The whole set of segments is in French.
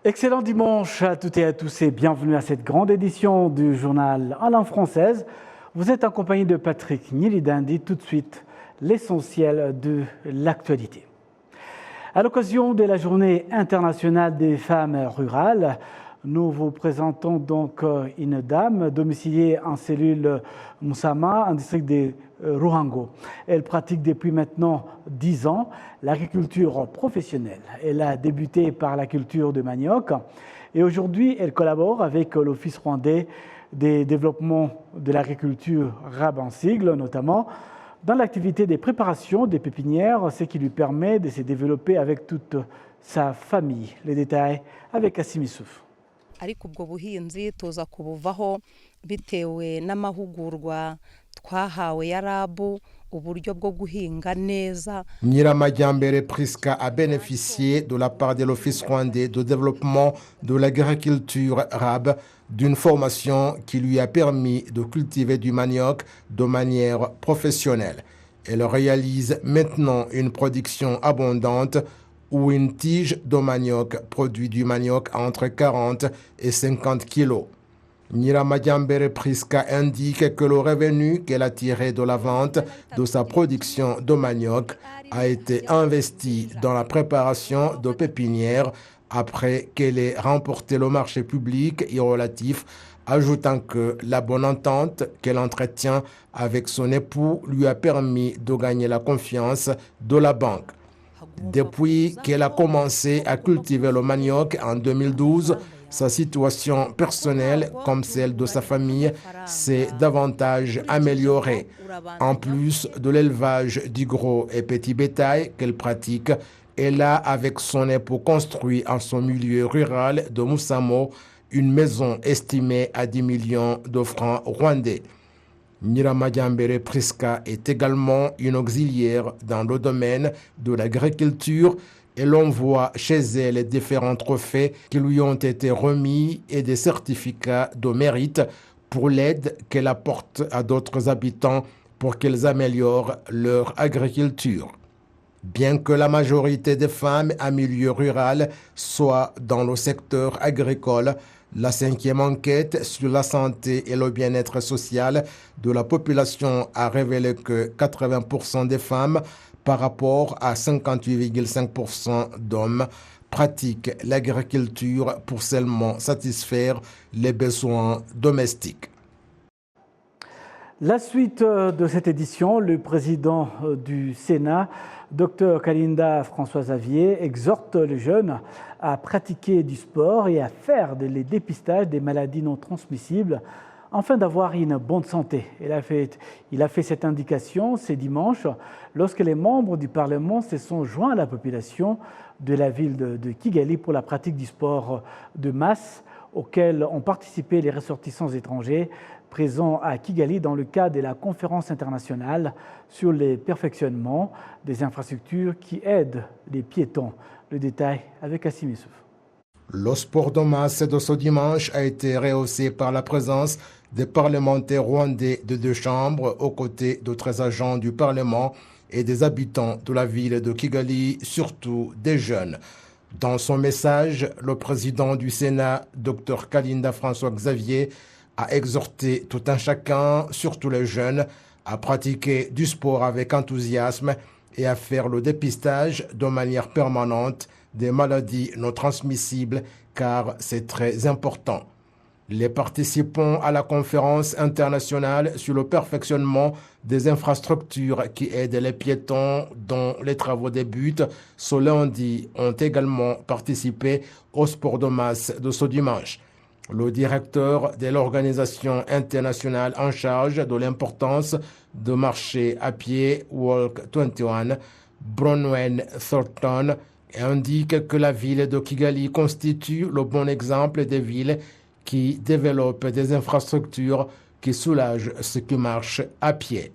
Excellent dimanche à toutes et à tous et bienvenue à cette grande édition du journal en langue française. Vous êtes en compagnie de Patrick Nilidandi. Tout de suite, l'essentiel de l'actualité. À l'occasion de la Journée internationale des femmes rurales, nous vous présentons donc une dame domiciliée en cellule Moussama, en district de Ruhango. Elle pratique depuis maintenant 10 ans l'agriculture professionnelle. Elle a débuté par la culture de manioc et aujourd'hui elle collabore avec l'Office rwandais des développements de l'agriculture RAB en sigle, notamment dans l'activité des préparations des pépinières, ce qui lui permet de se développer avec toute sa famille. Les détails avec Assimi Issoufou. Ariko ubwo buhinzi tuza kubuvaho bitewe n'amahugurwa twahawe ya RAB uburyo bwo guhinga neza. Nyiramajyambere Priska a bénéficié de la part de l'Office rwandais de développement de l'agriculture RAB d'une formation qui lui a permis de cultiver du manioc de manière professionnelle. Elle réalise maintenant une production abondante où une tige de manioc produit du manioc entre 40 et 50 kilos. Nyiramajyambere Priska indique que le revenu qu'elle a tiré de la vente de sa production de manioc a été investi dans la préparation de pépinières après qu'elle ait remporté le marché public et relatif, ajoutant que la bonne entente qu'elle entretient avec son époux lui a permis de gagner la confiance de la banque. Depuis qu'elle a commencé à cultiver le manioc en 2012, sa situation personnelle, comme celle de sa famille, s'est davantage améliorée. En plus de l'élevage du gros et petit bétail qu'elle pratique, elle a, avec son époux, construit en son milieu rural de Moussamo une maison estimée à 10 millions de francs rwandais. Nyiramajyambere Priska est également une auxiliaire dans le domaine de l'agriculture et l'on voit chez elle différents trophées qui lui ont été remis et des certificats de mérite pour l'aide qu'elle apporte à d'autres habitants pour qu'ils améliorent leur agriculture. Bien que la majorité des femmes en milieu rural soient dans le secteur agricole, la 5e enquête sur la santé et le bien-être social de la population a révélé que 80% des femmes, par rapport à 58,5% d'hommes, pratiquent l'agriculture pour seulement satisfaire les besoins domestiques. La suite de cette édition, le président du Sénat, Dr Kalinda François-Xavier, exhorte les jeunes à pratiquer du sport et à faire les dépistages des maladies non transmissibles afin d'avoir une bonne santé. Il a fait cette indication ce dimanche lorsque les membres du Parlement se sont joints à la population de la ville de Kigali pour la pratique du sport de masse auquel ont participé les ressortissants étrangers présents à Kigali dans le cadre de la conférence internationale sur le perfectionnement des infrastructures qui aident les piétons. Le détail avec Assimi Issoufou. Le sport de masse de ce dimanche a été rehaussé par la présence des parlementaires rwandais de 2 chambres aux côtés d'autres agents du Parlement et des habitants de la ville de Kigali, surtout des jeunes. Dans son message, le président du Sénat, Dr Kalinda François-Xavier, a exhorté tout un chacun, surtout les jeunes, à pratiquer du sport avec enthousiasme et à faire le dépistage de manière permanente des maladies non transmissibles, car c'est très important. Les participants à la conférence internationale sur le perfectionnement des infrastructures qui aident les piétons dont les travaux débutent ce lundi ont également participé au sport de masse de ce dimanche. Le directeur de l'organisation internationale en charge de l'importance de marcher à pied, Walk 21, Bronwen Thornton, indique que la ville de Kigali constitue le bon exemple des villes qui développent des infrastructures qui soulagent ceux qui marchent à pied.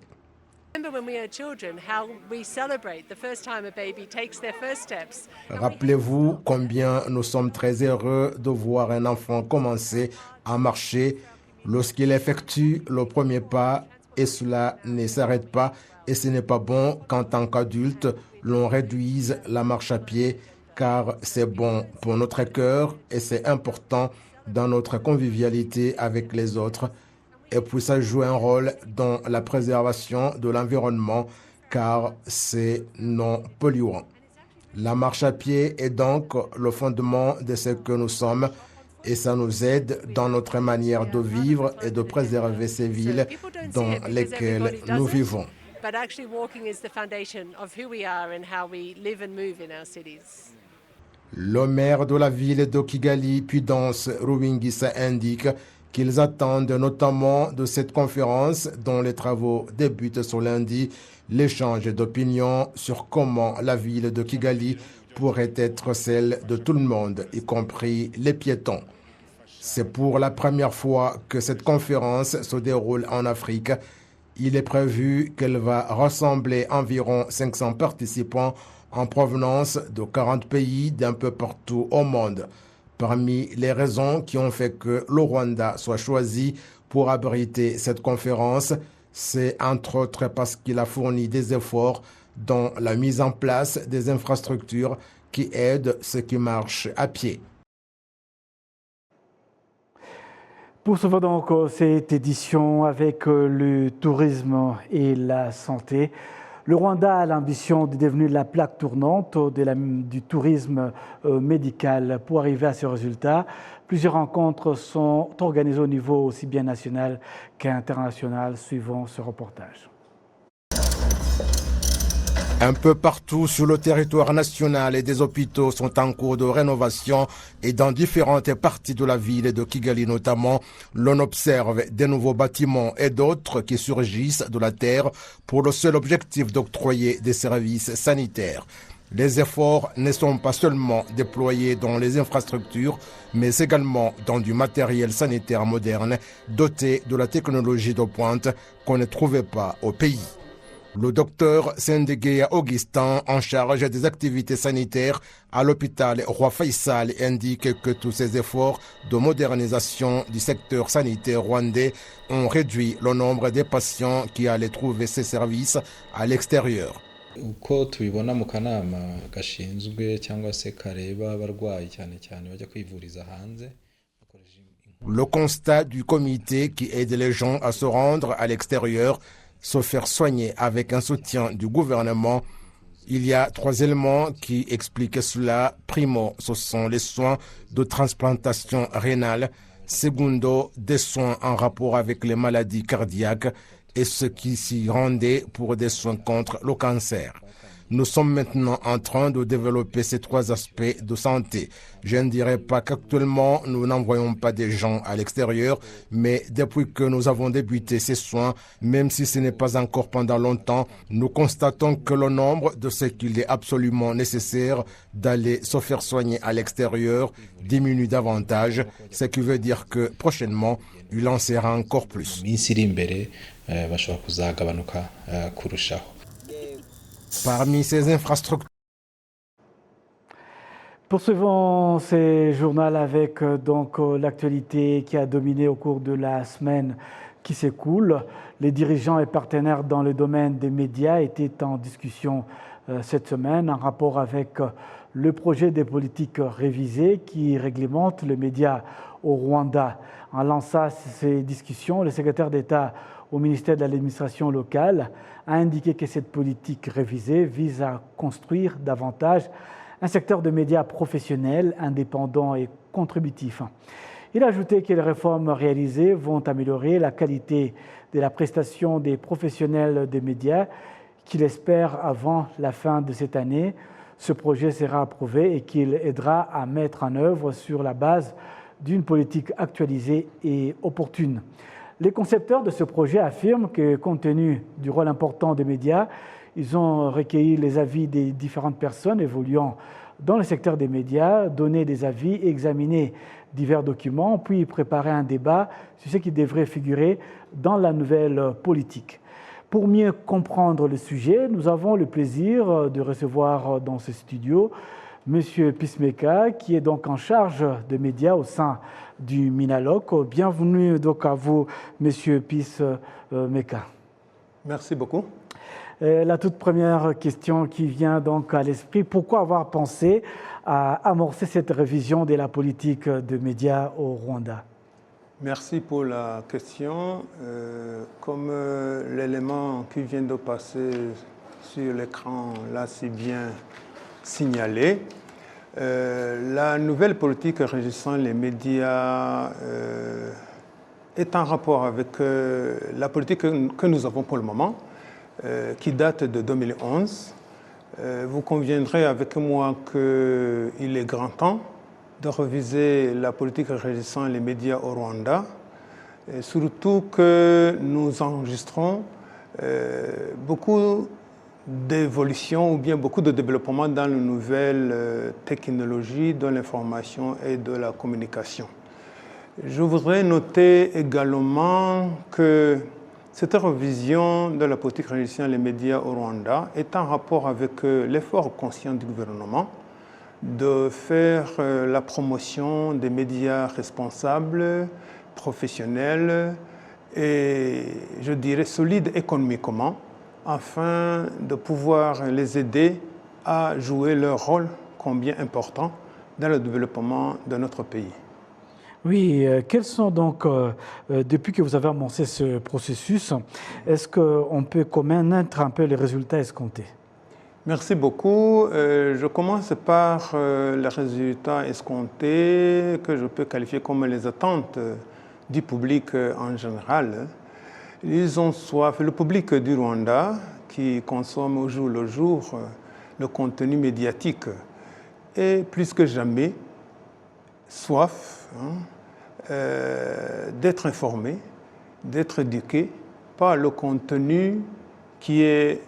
Rappelez-vous combien nous sommes très heureux de voir un enfant commencer à marcher lorsqu'il effectue le premier pas et cela ne s'arrête pas et ce n'est pas bon qu'en tant qu'adulte, l'on réduise la marche à pied car c'est bon pour notre cœur et c'est important dans notre convivialité avec les autres. Et puis ça joue un rôle dans la préservation de l'environnement, car c'est non polluant. La marche à pied est donc le fondement de ce que nous sommes et ça nous aide dans notre manière de vivre et de préserver ces villes dans lesquelles nous vivons. But actually walking is the foundation of who we are and how we live and move in our cities. Le maire de la ville de Kigali, Pudence Rubingisa, indique qu'ils attendent notamment de cette conférence dont les travaux débutent ce lundi l'échange d'opinions sur comment la ville de Kigali pourrait être celle de tout le monde, y compris les piétons. C'est pour la première fois que cette conférence se déroule en Afrique. Il est prévu qu'elle va rassembler environ 500 participants en provenance de 40 pays d'un peu partout au monde. Parmi les raisons qui ont fait que le Rwanda soit choisi pour abriter cette conférence, c'est entre autres parce qu'il a fourni des efforts dans la mise en place des infrastructures qui aident ceux qui marchent à pied. Poursuivons donc cette édition avec le tourisme et la santé. Le Rwanda a l'ambition de devenir la plaque tournante du tourisme médical. Pour arriver à ce résultat, plusieurs rencontres sont organisées au niveau aussi bien national qu'international, suivant ce reportage. Un peu partout sur le territoire national, des hôpitaux sont en cours de rénovation et dans différentes parties de la ville de Kigali notamment, l'on observe des nouveaux bâtiments et d'autres qui surgissent de la terre pour le seul objectif d'octroyer des services sanitaires. Les efforts ne sont pas seulement déployés dans les infrastructures, mais également dans du matériel sanitaire moderne doté de la technologie de pointe qu'on ne trouvait pas au pays. Le docteur Sendegeya Augustin, en charge des activités sanitaires à l'hôpital Roi Faisal, indique que tous ces efforts de modernisation du secteur sanitaire rwandais ont réduit le nombre des patients qui allaient trouver ces services à l'extérieur. uko tubibona mu kanama gashinzwe cyangwa se kareba abarwayi cyane cyane bajya kwivuriza hanze. Le constat du comité qui aide les gens à se rendre à l'extérieur, se faire soigner avec un soutien du gouvernement. Il y a 3 éléments qui expliquent cela. Primo, ce sont les soins de transplantation rénale. Secondo, des soins en rapport avec les maladies cardiaques et ce qui s'y rendait pour des soins contre le cancer. Nous sommes maintenant en train de développer ces 3 aspects de santé. Je ne dirais pas qu'actuellement nous n'envoyons pas des gens à l'extérieur, mais depuis que nous avons débuté ces soins, même si ce n'est pas encore pendant longtemps, nous constatons que le nombre de ce qu'il est absolument nécessaire d'aller se faire soigner à l'extérieur diminue davantage, ce qui veut dire que prochainement, il en sera encore plus. Parmi ces infrastructures, poursuivons ces journaux avec l'actualité qui a dominé au cours de la semaine qui s'écoule. Les dirigeants et partenaires dans le domaine des médias étaient en discussion cette semaine en rapport avec le projet des politiques révisées qui réglemente les médias au Rwanda. En lançant ces discussions, le secrétaire d'État au ministère de l'administration locale a indiqué que cette politique révisée vise à construire davantage un secteur de médias professionnels, indépendants et contributifs. Il a ajouté que les réformes réalisées vont améliorer la qualité de la prestation des professionnels des médias qu'il espère avant la fin de cette année. Ce projet sera approuvé et qu'il aidera à mettre en œuvre sur la base d'une politique actualisée et opportune. Les concepteurs de ce projet affirment que, compte tenu du rôle important des médias, ils ont recueilli les avis des différentes personnes évoluant dans le secteur des médias, donné des avis, examiné divers documents, puis préparé un débat sur ce qui devrait figurer dans la nouvelle politique. Pour mieux comprendre le sujet, nous avons le plaisir de recevoir dans ce studio M. Pismeka, qui est donc en charge des médias au sein du Minaloc. Bienvenue donc à vous, M. Pismeka. Merci beaucoup. La toute première question qui vient donc à l'esprit, pourquoi avoir pensé à amorcer cette révision de la politique de médias au Rwanda? Merci pour la question. Comme l'élément qui vient de passer sur l'écran l'a si bien signalé, la nouvelle politique régissant les médias est en rapport avec la politique que nous avons pour le moment, qui date de 2011. Vous conviendrez avec moi qu'il est grand temps de réviser la politique régissant les médias au Rwanda, et surtout que nous enregistrons beaucoup d'évolutions ou bien beaucoup de développement dans les nouvelles technologies de l'information et de la communication. Je voudrais noter également que cette révision de la politique régissant les médias au Rwanda est en rapport avec l'effort conscient du gouvernement de faire la promotion des médias responsables, professionnels et, je dirais, solides économiquement, afin de pouvoir les aider à jouer leur rôle combien important dans le développement de notre pays. Oui, quels sont donc, depuis que vous avez amorcé ce processus, est-ce qu'on peut connaître un peu les résultats escomptés? Merci beaucoup. Je commence par les résultats escomptés que je peux qualifier comme les attentes du public en général. Ils ont soif, le public du Rwanda qui consomme au jour le jour le contenu médiatique est plus que jamais soif d'être informé, d'être éduqué par le contenu qui est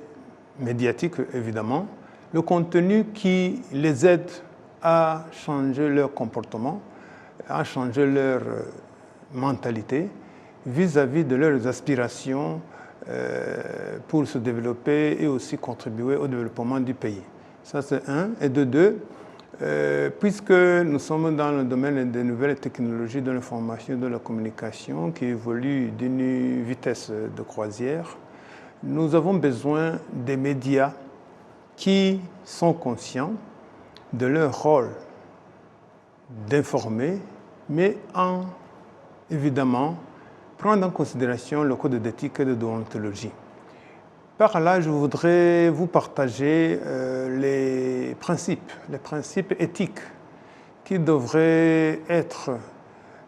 médiatique évidemment, le contenu qui les aide à changer leur comportement, à changer leur mentalité vis-à-vis de leurs aspirations pour se développer et aussi contribuer au développement du pays. Ça c'est un. Et de deux, puisque nous sommes dans le domaine des nouvelles technologies de l'information et de la communication qui évoluent d'une vitesse de croisière, nous avons besoin des médias qui sont conscients de leur rôle d'informer, mais évidemment, prendre en considération le code d'éthique et de déontologie. Par là, je voudrais vous partager les principes éthiques qui devraient être,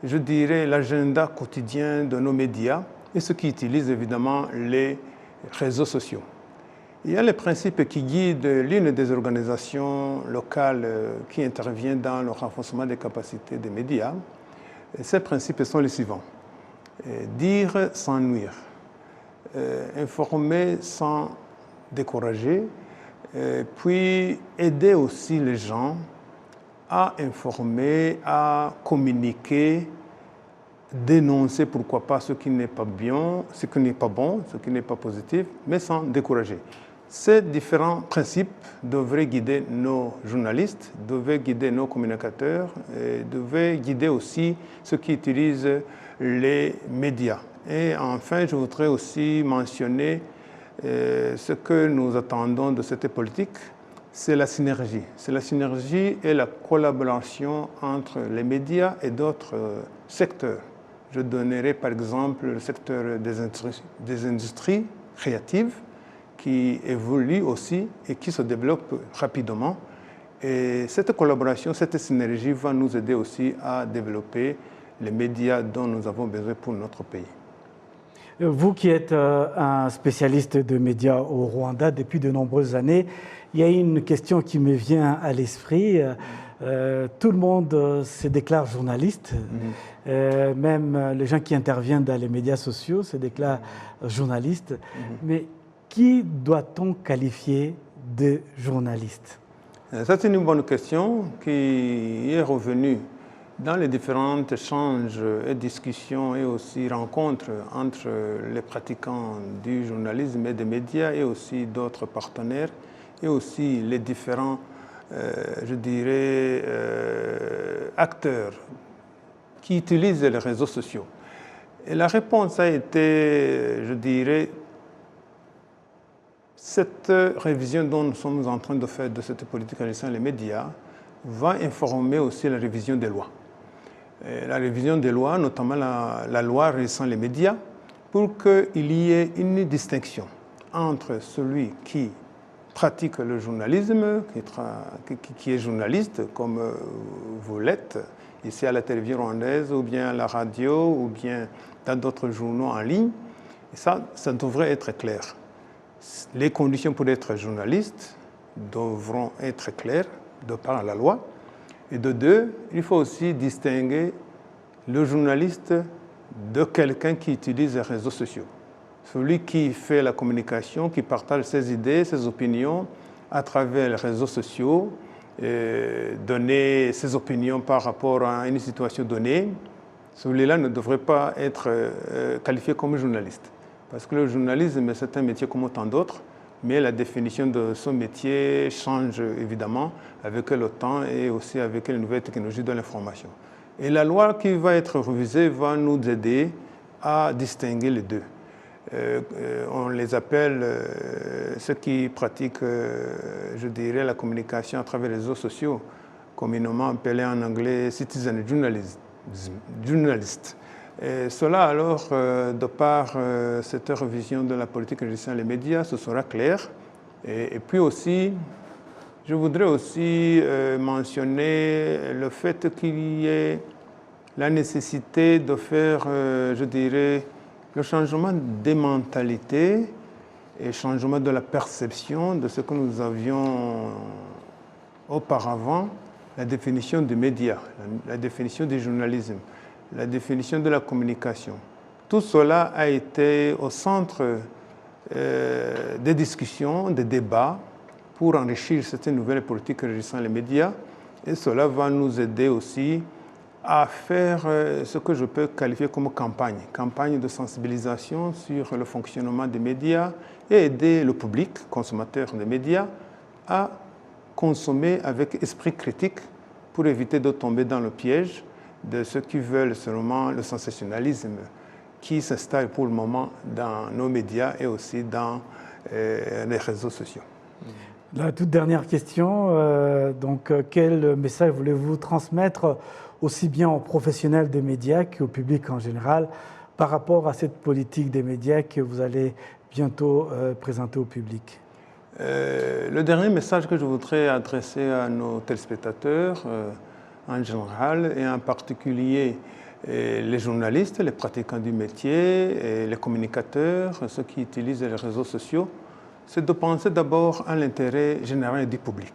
je dirais, l'agenda quotidien de nos médias et ceux qui utilisent évidemment les réseaux sociaux. Il y a les principes qui guident l'une des organisations locales qui intervient dans le renforcement des capacités des médias. Et ces principes sont les suivants. Dire sans nuire, informer sans décourager, puis aider aussi les gens à informer, à communiquer, dénoncer pourquoi pas ce qui n'est pas bien, ce qui n'est pas bon, ce qui n'est pas positif, mais sans décourager. Ces différents principes devraient guider nos journalistes, devraient guider nos communicateurs, et devraient guider aussi ceux qui utilisent les médias. Et enfin, je voudrais aussi mentionner ce que nous attendons de cette politique, c'est la synergie. C'est la synergie et la collaboration entre les médias et d'autres secteurs. Je donnerai par exemple le secteur des industries créatives qui évolue aussi et qui se développe rapidement. Et cette collaboration, cette synergie va nous aider aussi à développer les médias dont nous avons besoin pour notre pays. Vous qui êtes un spécialiste de médias au Rwanda depuis de nombreuses années, il y a une question qui me vient à l'esprit. Tout le monde se déclare journaliste, même les gens qui interviennent dans les médias sociaux se déclarent journalistes. Mais qui doit-on qualifier de journaliste? Ça, c'est une bonne question qui est revenue dans les différents échanges et discussions et aussi rencontres entre les pratiquants du journalisme et des médias et aussi d'autres partenaires et aussi les différents, je dirais, acteurs qui utilisent les réseaux sociaux. Et la réponse a été, je dirais, Cette révision dont nous sommes en train de faire de cette politique régissant les médias va informer aussi la révision des lois. La révision des lois, notamment la loi régissant les médias, pour qu'il y ait une distinction entre celui qui pratique le journalisme, qui est journaliste, comme vous l'êtes, ici à la télévision rwandaise, ou bien à la radio, ou bien dans d'autres journaux en ligne. Et ça devrait être clair. Les conditions pour être journaliste devront être claires de par la loi. Et de deux, il faut aussi distinguer le journaliste de quelqu'un qui utilise les réseaux sociaux. Celui qui fait la communication, qui partage ses idées, ses opinions à travers les réseaux sociaux, donner ses opinions par rapport à une situation donnée, celui-là ne devrait pas être qualifié comme journaliste. Parce que le journalisme, c'est un métier comme tant d'autres, mais la définition de ce métier change évidemment avec le temps et aussi avec les nouvelles technologies de l'information. Et la loi qui va être révisée va nous aider à distinguer les deux. On les appelle, ceux qui pratiquent, je dirais, la communication à travers les réseaux sociaux, communément appelé en anglais citizen journalist. Et cela alors, de par cette révision de la politique régissant les médias, ce sera clair. Et puis aussi, je voudrais aussi mentionner le fait qu'il y ait la nécessité de faire, je dirais, le changement des mentalités et changement de la perception de ce que nous avions auparavant, la définition des médias, la définition du journalisme, la définition de la communication. Tout cela a été au centre des discussions, des débats pour enrichir cette nouvelle politique régissant les médias, et cela va nous aider aussi à faire ce que je peux qualifier comme campagne de sensibilisation sur le fonctionnement des médias et aider le public, consommateur des médias, à consommer avec esprit critique pour éviter de tomber dans le piège de ceux qui veulent seulement le sensationnalisme qui s'installe pour le moment dans nos médias et aussi dans les réseaux sociaux. La toute dernière question, quel message voulez-vous transmettre aussi bien aux professionnels des médias qu'au public en général par rapport à cette politique des médias que vous allez bientôt présenter au public? Le dernier message que je voudrais adresser à nos téléspectateurs en général et en particulier les journalistes, les pratiquants du métier, et les communicateurs, ceux qui utilisent les réseaux sociaux, c'est de penser d'abord à l'intérêt général du public.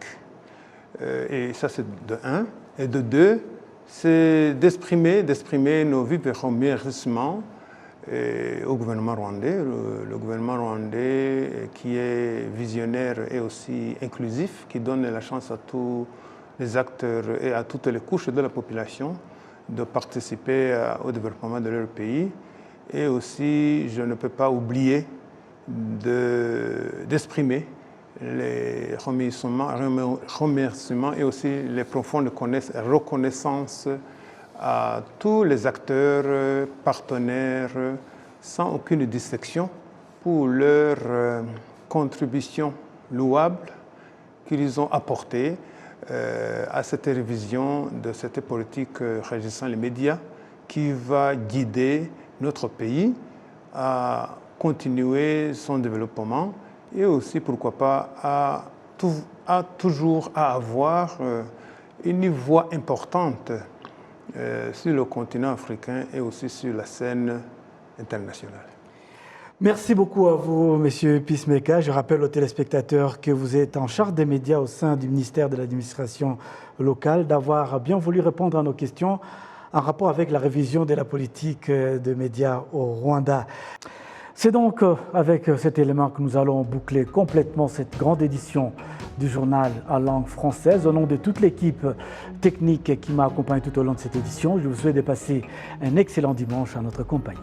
Et ça, c'est de un. Et de deux, c'est d'exprimer nos vifs remerciements au gouvernement rwandais. Le gouvernement rwandais qui est visionnaire et aussi inclusif, qui donne la chance à tous les acteurs et à toutes les couches de la population de participer au développement de leur pays. Et aussi, je ne peux pas oublier d'exprimer les remerciements et aussi les profondes reconnaissances à tous les acteurs, partenaires, sans aucune distinction, pour leur contribution louable qu'ils ont apportée à cette révision de cette politique régissant les médias qui va guider notre pays à continuer son développement et aussi, pourquoi pas, toujours à avoir une voix importante sur le continent africain et aussi sur la scène internationale. Merci beaucoup à vous, Monsieur Peacemaker. Je rappelle aux téléspectateurs que vous êtes en charge des médias au sein du ministère de l'administration locale, d'avoir bien voulu répondre à nos questions en rapport avec la révision de la politique de médias au Rwanda. C'est donc avec cet élément que nous allons boucler complètement cette grande édition du journal en langue française. Au nom de toute l'équipe technique qui m'a accompagné tout au long de cette édition, je vous souhaite de passer un excellent dimanche à notre compagnie.